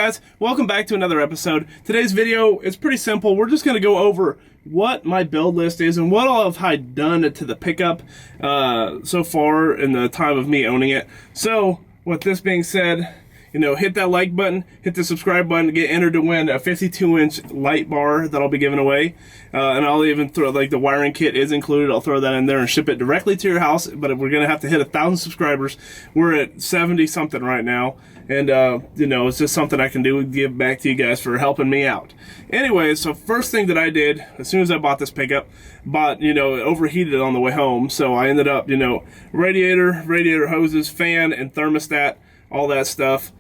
guys, welcome back to another episode. Today's video is pretty simple. We're just going to go over what my build list is and what all have I done to the pickup so far in the time of me owning it. So, with this being said, you know, hit that like button, hit the subscribe button to get entered to win a 52-inch light bar that I'll be giving away. And I'll even throw, like, the wiring kit is included. I'll throw that in there and ship it directly to your house. But we're going to have to hit 1,000 subscribers. We're at 70-something right now. And, you know, it's just something I can do and give back to you guys for helping me out. Anyway, so first thing that I did, as soon as I bought this pickup, you know, it overheated on the way home. So I ended up, you know, radiator hoses, fan, and thermostat, all that stuff.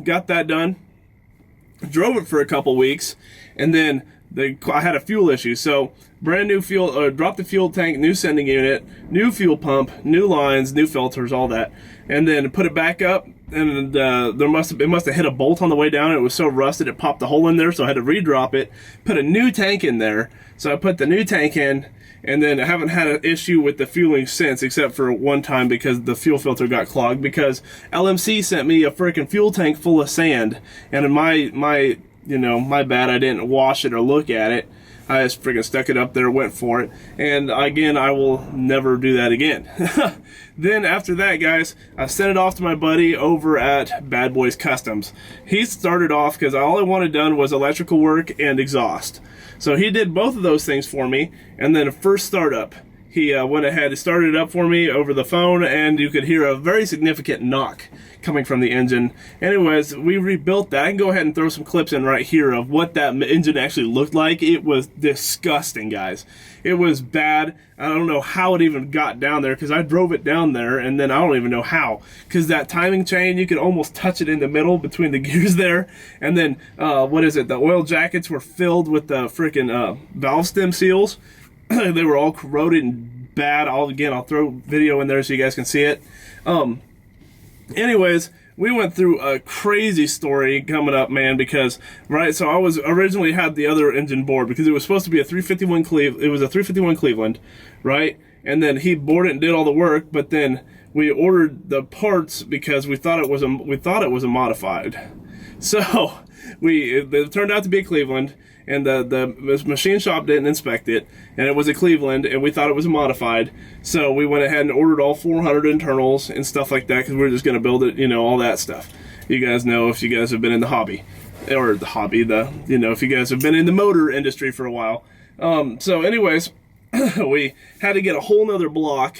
Got that done. Drove it for a couple weeks, and then I had a fuel issue. So brand new fuel, dropped the fuel tank, new sending unit, new fuel pump, new lines, new filters, all that, and then put it back up. And it must have hit a bolt on the way down. It was so rusted it popped a hole in there, so I had to redrop it, put a new tank in there. So I put the new tank in, and then I haven't had an issue with the fueling since, except for one time because the fuel filter got clogged because LMC sent me a freaking fuel tank full of sand, and my bad, I didn't wash it or look at it. I just freaking stuck it up there, went for it, and again, I will never do that again. Then after that, guys, I sent it off to my buddy over at Bad Boys Customs. He started off because all I wanted done was electrical work and exhaust. So he did both of those things for me, and then a first startup, he went ahead and started it up for me over the phone, and you could hear a very significant knock coming from the engine. Anyways, we rebuilt that. I can go ahead and throw some clips in right here of what that engine actually looked like. It was disgusting, guys. It was bad. I don't know how it even got down there because I drove it down there, and then I don't even know how. Because that timing chain, you could almost touch it in the middle between the gears there. And then, the oil jackets were filled with the freaking valve stem seals. They were all corroded and bad. I'll throw video in there so you guys can see it. Anyways, we went through a crazy story coming up, man, because, right, so I was originally had the other engine board because it was supposed to be a 351 it was a 351 Cleveland, right? And then he boarded it and did all the work, but then we ordered the parts because we thought it was a modified. So it turned out to be a Cleveland, and the machine shop didn't inspect it, and it was a Cleveland, and we thought it was a modified. So we went ahead and ordered all 400 internals and stuff like that because we were just going to build it, you know, all that stuff. You guys know if you guys have been in the hobby, if you guys have been in the motor industry for a while. So anyways, we had to get a whole nother block,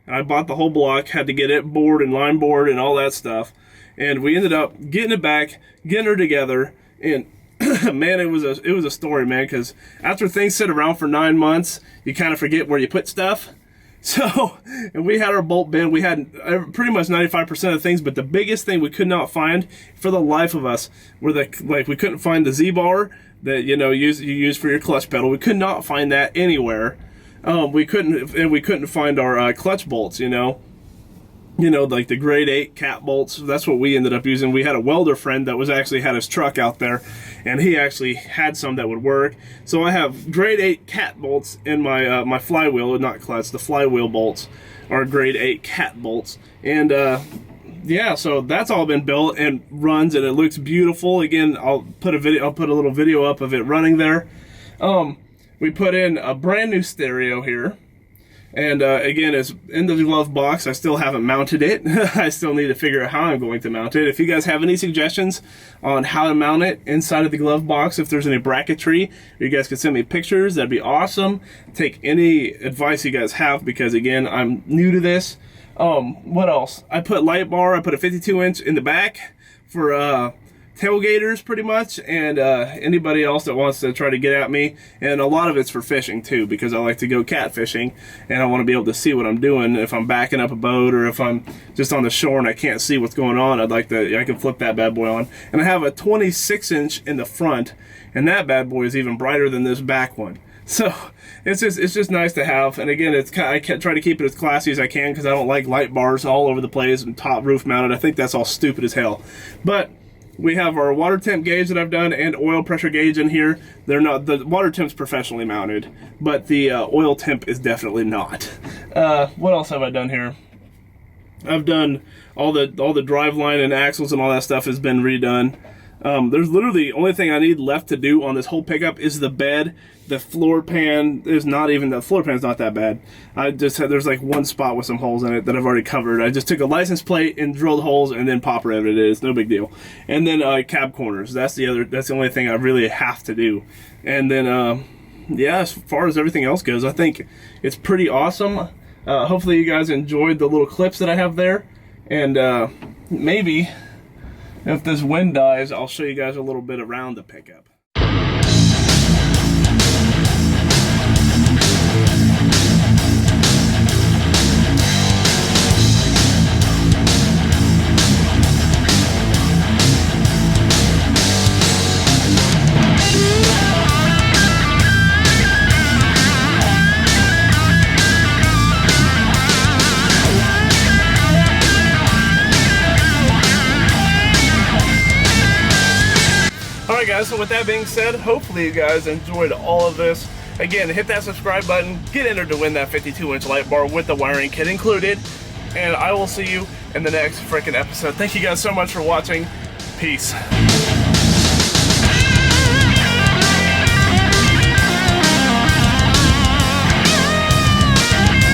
and I bought the whole block, had to get it board and line board and all that stuff, and we ended up getting it back, getting her together, and man, it was a story, man, because after things sit around for 9 months, you kind of forget where you put stuff. So, and we had our bolt bin. We had pretty much 95% of things, but the biggest thing we could not find for the life of us were we couldn't find the Z-bar that, you know, you use for your clutch pedal. We could not find that anywhere. We couldn't find our clutch bolts, you know, like the grade 8 cat bolts. That's what we ended up using. We had a welder friend that had his truck out there, and he actually had some that would work. So I have grade 8 cat bolts in my my flywheel, not clutch. The flywheel bolts are grade 8 cat bolts, and yeah, so that's all been built and runs, and it looks beautiful. Again, I'll put a little video up of it running there. We put in a brand new stereo here. And again, it's in the glove box. I still haven't mounted it. I still need to figure out how I'm going to mount it. If you guys have any suggestions on how to mount it inside of the glove box, if there's any bracketry, you guys can send me pictures. That'd be awesome. Take any advice you guys have because, again, I'm new to this. What else? I put light bar. I put a 52-inch in the back for tailgaters pretty much, and anybody else that wants to try to get at me. And a lot of it's for fishing too, because I like to go catfishing and I want to be able to see what I'm doing. If I'm backing up a boat or if I'm just on the shore and I can't see what's going on, I can flip that bad boy on. And I have a 26-inch in the front, and that bad boy is even brighter than this back one. So it's just nice to have. And again, I try to keep it as classy as I can because I don't like light bars all over the place and top roof mounted. I think that's all stupid as hell. But we have our water temp gauge that I've done and oil pressure gauge in here. They're not, the water temp's professionally mounted, but the oil temp is definitely not. What else have I done here? I've done all the drive line and axles and all that stuff has been redone. There's literally the only thing I need left to do on this whole pickup is the bed. The floor pan is not even, the floor pan's not that bad. I just had, there's like one spot with some holes in it that I've already covered. I just took a license plate and drilled holes and then pop riveted it. It's no big deal. And then cab corners. That's the only thing I really have to do. And then yeah, as far as everything else goes, I think it's pretty awesome. Hopefully you guys enjoyed the little clips that I have there. And maybe if this wind dies, I'll show you guys a little bit around the pickup. Alright guys, so with that being said, hopefully you guys enjoyed all of this. Again, hit that subscribe button, get entered to win that 52-inch light bar with the wiring kit included, and I will see you in the next freaking episode. Thank you guys so much for watching. Peace.